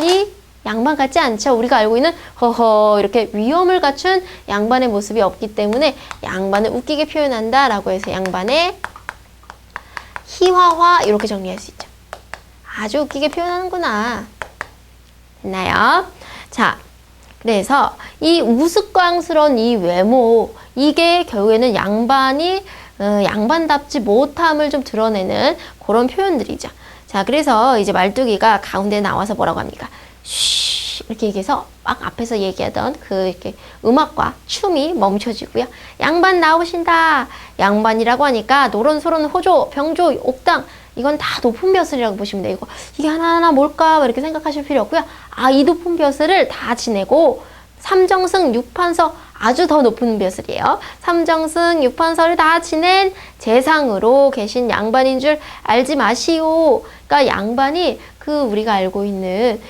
같지 않죠. 우리가 알고 있는 이렇게 위험을 갖춘 양반의 모습이 없기 때문에 양반을 웃기게 표현한다 라고 해서 양반의 희화화 이렇게 정리할 수 있죠. 아주 웃기게 표현하는구나. 됐나요? 자, 그래서 이 우스꽝스러운 이 외모, 이게 결국에는 양반이 양반답지 못함을 좀 드러내는 그런 표현들이죠. 자, 그래서 이제 말뚝이가 가운데 나와서 뭐라고 합니까? 쉬 이렇게 얘기해서 막 앞에서 얘기하던 이렇게 음악과 춤이 멈춰지고요. 양반 나오신다. 양반이라고 하니까 노론소론 호조, 병조, 옥당 이건 다 높은 벼슬이라고 보시면 돼요. 이게 하나하나 뭘까 이렇게 생각하실 필요 없고요. 이 높은 벼슬을 다 지내고 삼정승 육판서 아주 더 높은 벼슬이에요. 삼정승 육판서를 다 지낸 재상으로 계신 양반인 줄 알지 마시오. 그러니까 양반이 우리가 알고 있는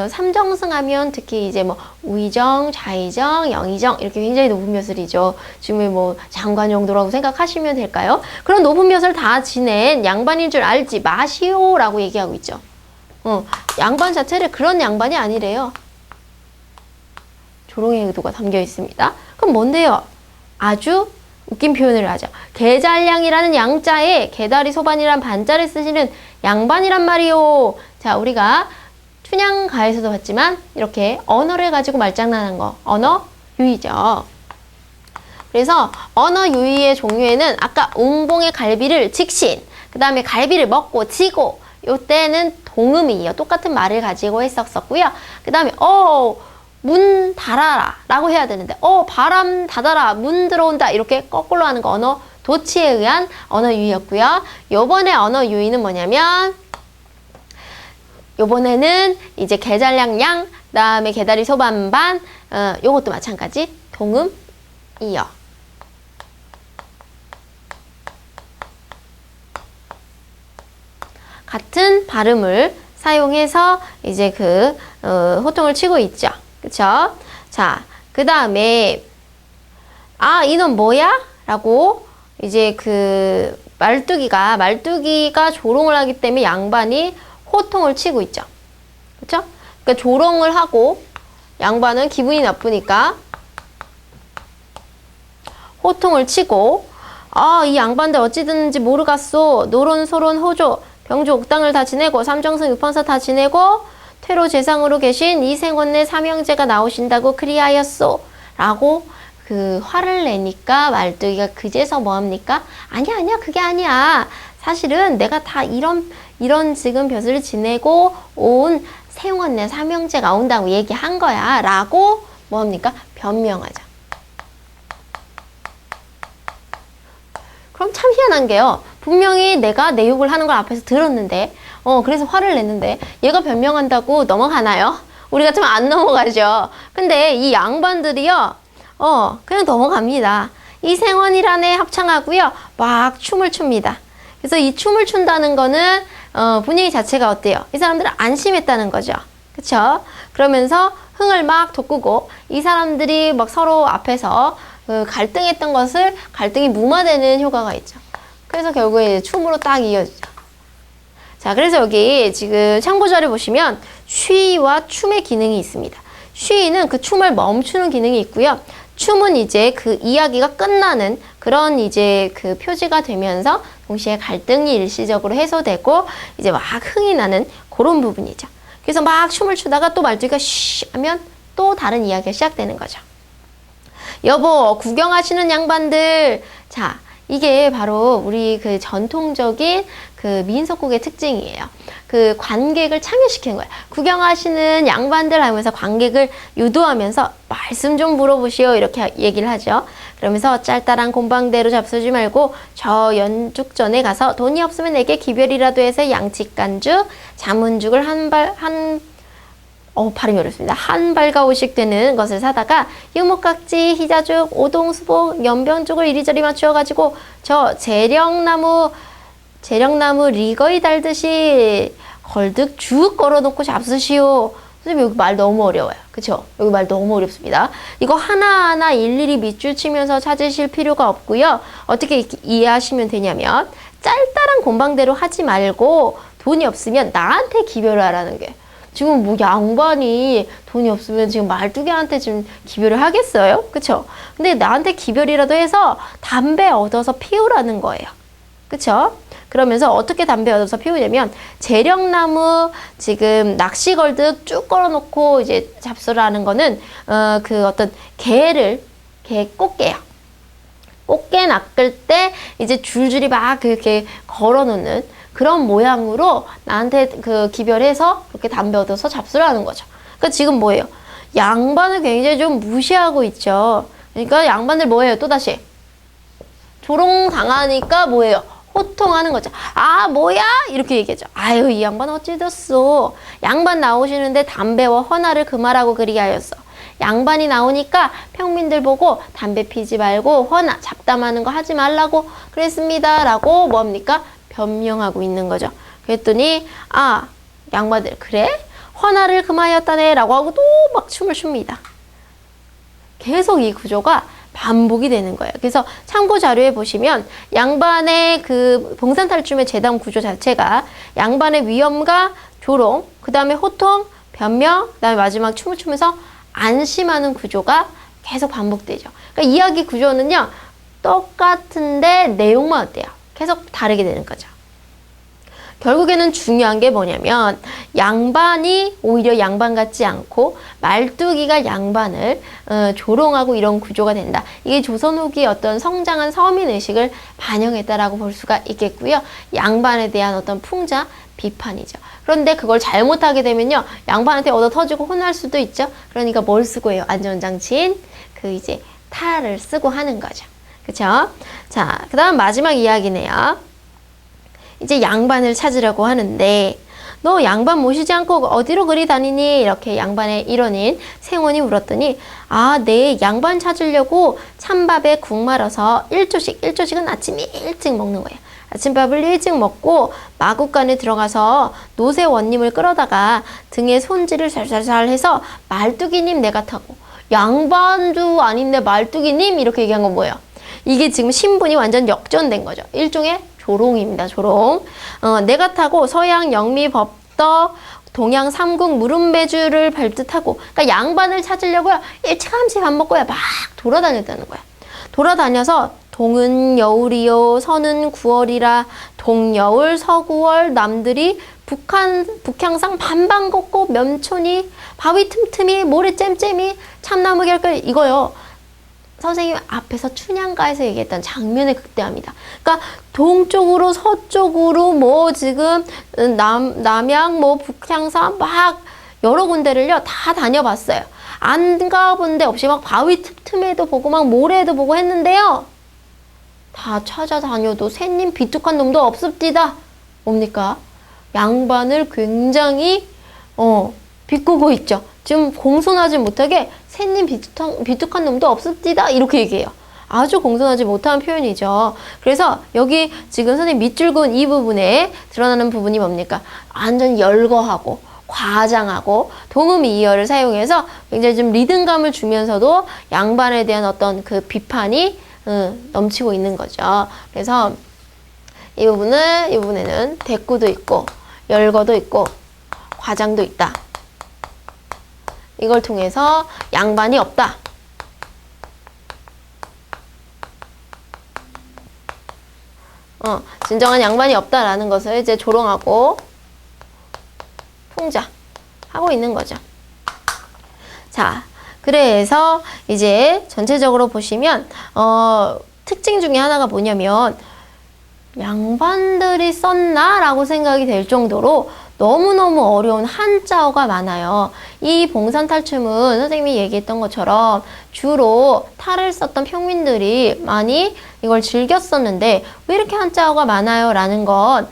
삼정승 하면 특히 이제 뭐 우의정, 좌의정, 영의정 이렇게 굉장히 높은 벼슬이죠. 지금 뭐 장관 정도라고 생각하시면 될까요? 그런 높은 벼슬 다 지낸 양반인 줄 알지 마시오라고 얘기하고 있죠. 양반 자체를 그런 양반이 아니래요. 조롱의 의도가 담겨 있습니다. 그럼 뭔데요? 아주 웃긴 표현을 하죠. 개잘량이라는 양자에 개다리 소반이란 반자를 쓰시는 양반이란 말이요. 자, 우리가 춘향가에서도 봤지만 이렇게 언어를 가지고 말장난한 거, 언어 유희죠. 그래서 언어 유희의 종류에는 아까 웅봉의 갈비를 직신, 그 다음에 갈비를 먹고 지고, 요때는 동음이에요. 똑같은 말을 가지고 했었고요. 그 다음에 문 닫아라 라고 해야 되는데 바람 닫아라, 문 들어온다, 이렇게 거꾸로 하는 거 언어 도치에 의한 언어 유희였고요. 요번에 언어 유희는 뭐냐면, 요번에는 이제 개잘량 양, 그 다음에 개다리 소반반, 요것도 마찬가지 동음이요. 같은 발음을 사용해서 이제 호통을 치고 있죠. 그쵸? 자, 그 다음에, 이놈 뭐야? 라고 이제 말뚝이가 조롱을 하기 때문에 양반이 호통을 치고 있죠. 그쵸? 그러니까 조롱을 하고 양반은 기분이 나쁘니까 호통을 치고, 이 양반들 어찌 됐는지 모르겠소. 노론, 소론, 호조, 병조, 옥당을 다 지내고 삼정승, 유판사 다 지내고 퇴로 재상으로 계신 이생원내 삼형제가 나오신다고 그리하였소. 라고 화를 내니까 말뚝이가 그제서 뭐합니까? 아니야, 그게 아니야. 사실은 내가 다 이런 지금 벼슬을 지내고 온 생원내 삼형제가 온다고 얘기한 거야. 라고 뭐합니까? 변명하죠. 그럼 참 희한한 게요. 분명히 내가 내 욕을 하는 걸 앞에서 들었는데, 그래서 화를 냈는데, 얘가 변명한다고 넘어가나요? 우리 같으면 안 넘어가죠. 근데 이 양반들이요, 그냥 넘어갑니다. 이생원이라는 애 합창하고요, 막 춤을 춥니다. 그래서 이 춤을 춘다는 거는, 분위기 자체가 어때요? 이 사람들은 안심했다는 거죠. 그쵸? 그러면서 흥을 막 돋구고, 이 사람들이 막 서로 앞에서 갈등했던 것을 갈등이 무마되는 효과가 있죠. 그래서 결국에 춤으로 딱 이어지죠. 자, 그래서 여기 지금 참고자료 보시면 쉬와 춤의 기능이 있습니다. 쉬는 그 춤을 멈추는 기능이 있고요. 춤은 이제 그 이야기가 끝나는 그런 이제 표지가 되면서 동시에 갈등이 일시적으로 해소되고 이제 막 흥이 나는 그런 부분이죠. 그래서 막 춤을 추다가 또 말투가 쉬 하면 또 다른 이야기가 시작되는 거죠. 여보, 구경하시는 양반들. 자, 이게 바로 우리 전통적인 민속국의 특징이에요. 관객을 참여시키는 거예요. 구경하시는 양반들 하면서 관객을 유도하면서 말씀 좀 물어보시오. 이렇게 얘기를 하죠. 그러면서 짤짤한 곰방대로 잡수지 말고 저 연죽전에 가서 돈이 없으면 내게 기별이라도 해서 양치간죽, 자문죽을 발음이 어렵습니다. 한 발가오씩 되는 것을 사다가 유목각지, 희자죽, 오동수복, 연병죽을 이리저리 맞추어가지고 저 재령나무 리거이 달듯이 걸득 쭉 걸어놓고 잡수시오. 선생님, 여기 말 너무 어려워요. 그쵸? 여기 말 너무 어렵습니다. 이거 하나하나 일일이 밑줄 치면서 찾으실 필요가 없고요. 어떻게 이해하시면 되냐면, 짤짤한 곰방대로 하지 말고 돈이 없으면 나한테 기별을 하라는 게. 지금 뭐 양반이 돈이 없으면 지금 말뚝이한테 지금 기별을 하겠어요? 그쵸? 근데 나한테 기별이라도 해서 담배 얻어서 피우라는 거예요. 그쵸? 그러면서 어떻게 담배 얻어서 피우냐면 재령나무 지금 낚시걸득 쭉 걸어놓고 이제 잡수라는 거는 어떤 개 꽃게요. 꽃게 낚을 때 이제 줄줄이 막 그렇게 걸어놓는 그런 모양으로 나한테 기별해서 그렇게 담배 얻어서 잡수라는 거죠. 그러니까 지금 뭐예요? 양반을 굉장히 좀 무시하고 있죠. 그러니까 양반들 뭐예요? 또다시 조롱 당하니까 뭐예요? 호통하는 거죠. 뭐야? 이렇게 얘기하죠. 아유, 이 양반 어찌 됐어? 양반 나오시는데 담배와 헌화를 금하라고 그리하였어. 양반이 나오니까 평민들 보고 담배 피지 말고 헌화, 잡담하는 거 하지 말라고 그랬습니다. 라고 뭡니까? 변명하고 있는 거죠. 그랬더니 양반들 그래? 헌화를 금하였다네 라고 하고 또 막 춤을 춥니다. 계속 이 구조가 반복이 되는 거예요. 그래서 참고 자료에 보시면 양반의 봉산탈춤의 재단 구조 자체가 양반의 위엄과 조롱, 그 다음에 호통, 변명, 그 다음에 마지막 춤을 추면서 안심하는 구조가 계속 반복되죠. 그러니까 이야기 구조는요, 똑같은데 내용만 어때요? 계속 다르게 되는 거죠. 결국에는 중요한 게 뭐냐면 양반이 오히려 양반 같지 않고 말뚝이가 양반을 조롱하고 이런 구조가 된다. 이게 조선 후기의 어떤 성장한 서민의식을 반영했다라고 볼 수가 있겠고요. 양반에 대한 어떤 풍자, 비판이죠. 그런데 그걸 잘못하게 되면요, 양반한테 얻어 터지고 혼날 수도 있죠. 그러니까 뭘 쓰고 해요? 안전장치인 그 이제 탈을 쓰고 하는 거죠. 그쵸? 자, 그 다음 마지막 이야기네요. 이제 양반을 찾으려고 하는데 너 양반 모시지 않고 어디로 그리 다니니? 이렇게 양반의 일원인 생원이 물었더니 네, 양반 찾으려고 찬밥에 국 말아서 1조씩은 아침 일찍 먹는 거예요. 아침밥을 일찍 먹고 마국간에 들어가서 노새 원님을 끌어다가 등에 손질을 살살살 해서 말뚝이님 내가 타고 양반도 아닌데 말뚝이님 이렇게 얘기한 건 뭐예요? 이게 지금 신분이 완전 역전된 거죠. 일종의 조롱입니다. 조롱. 내가 타고 서양 영미 법덕 동양 삼국 무름배주를 밟듯하고, 그러니까 양반을 찾으려고요, 일찌감치 밥 먹고요 막 돌아다녔다는 거야. 돌아다녀서 동은 여울이요 서는 9월이라 동여울 서구월 남들이 북향상 반방 걷고 면촌이 바위 틈틈이 모래 잼잼이 참나무 결결 이거요. 선생님 앞에서 춘향가에서 얘기했던 장면에 극대화입니다. 그러니까 동쪽으로 서쪽으로 뭐 지금 남양 뭐 북향산 막 여러 군데를요 다 다녀봤어요. 안 가본 데 없이 막 바위 틈틈에도 보고 막 모래에도 보고 했는데요. 다 찾아다녀도 새님 비뚝한 놈도 없습디다. 뭡니까? 양반을 굉장히 비꼬고 있죠. 지금 공손하지 못하게 새님 비뚝한 놈도 없습디다 이렇게 얘기해요. 아주 공손하지 못한 표현이죠. 그래서 여기 지금 선생님 밑줄근 이 부분에 드러나는 부분이 뭡니까? 완전 열거하고 과장하고 동음이어를 사용해서 굉장히 좀 리듬감을 주면서도 양반에 대한 어떤 그 비판이 넘치고 있는 거죠. 그래서 이 부분에는 대꾸도 있고 열거도 있고 과장도 있다. 이걸 통해서 양반이 없다. 진정한 양반이 없다라는 것을 이제 조롱하고 풍자하고 있는 거죠. 자, 그래서 이제 전체적으로 보시면 특징 중에 하나가 뭐냐면 양반들이 썼나? 라고 생각이 될 정도로 너무너무 어려운 한자어가 많아요. 이 봉산탈춤은 선생님이 얘기했던 것처럼 주로 탈을 썼던 평민들이 많이 이걸 즐겼었는데 왜 이렇게 한자어가 많아요? 라는 건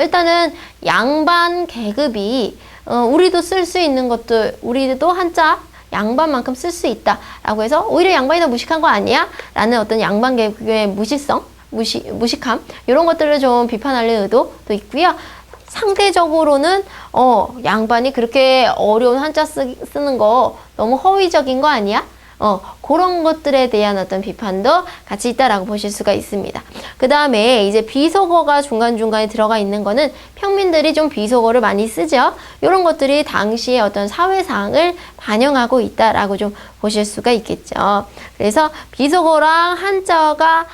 일단은 양반 계급이 우리도 쓸 수 있는 것들, 우리도 한자 양반만큼 쓸 수 있다 라고 해서 오히려 양반이 더 무식한 거 아니야? 라는 어떤 양반 계급의 무식함 이런 것들을 좀 비판하려는 의도도 있고요. 상대적으로는 양반이 그렇게 어려운 한자 쓰는 거 너무 허위적인 거 아니야? 그런 것들에 대한 어떤 비판도 같이 있다라고 보실 수가 있습니다. 그 다음에 이제 비속어가 중간중간에 들어가 있는 거는 평민들이 좀 비속어를 많이 쓰죠. 이런 것들이 당시의 어떤 사회상을 반영하고 있다라고 좀 보실 수가 있겠죠. 그래서 비속어랑 한자어가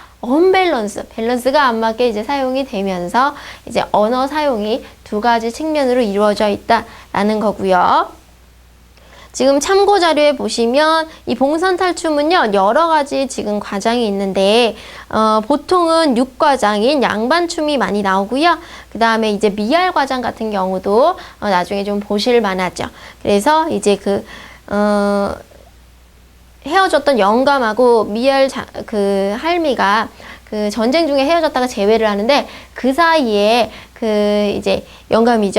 밸런스가 안 맞게 이제 사용이 되면서 이제 언어 사용이 두 가지 측면으로 이루어져 있다라는 거고요. 지금 참고 자료에 보시면 이 봉선탈춤은요 여러 가지 지금 과장이 있는데 보통은 육과장인 양반춤이 많이 나오고요. 그 다음에 이제 미알 과장 같은 경우도 나중에 좀 보실 만하죠. 그래서 이제 헤어졌던 영감하고 그 할미가 그 전쟁 중에 헤어졌다가 재회를 하는데 그 사이에 그 이제 영감이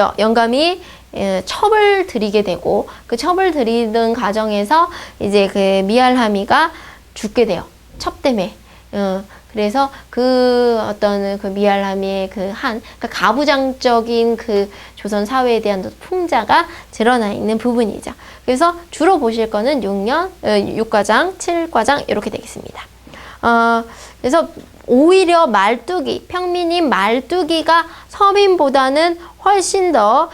첩을 들이게 되고 그 첩을 들이는 과정에서 이제 그 미알하미가 죽게 돼요. 첩 때문에. 그래서 그 어떤 그 미알하미의 그러니까 가부장적인 그 조선 사회에 대한 풍자가 드러나 있는 부분이죠. 그래서 주로 보실 거는 6과장, 7과장 이렇게 되겠습니다. 그래서 오히려 평민인 말뚝이가 서민보다는 훨씬 더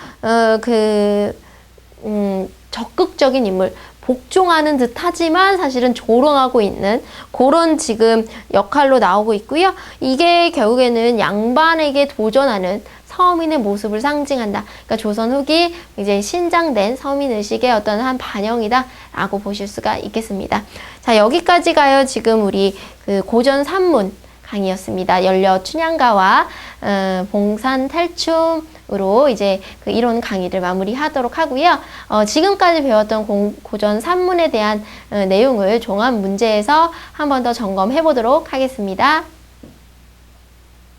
적극적인 인물, 복종하는 듯 하지만 사실은 조롱하고 있는 그런 지금 역할로 나오고 있고요. 이게 결국에는 양반에게 도전하는 서민의 모습을 상징한다. 그러니까 조선 후기 이제 신장된 서민의식의 어떤 한 반영이다라고 보실 수가 있겠습니다. 자, 여기까지가요. 지금 우리 그 고전 산문 강의였습니다. 연려 춘향가와 봉산 탈춤으로 이제 그 이론 강의를 마무리하도록 하고요. 지금까지 배웠던 고전 산문에 대한 내용을 종합 문제에서 한 번 더 점검해 보도록 하겠습니다.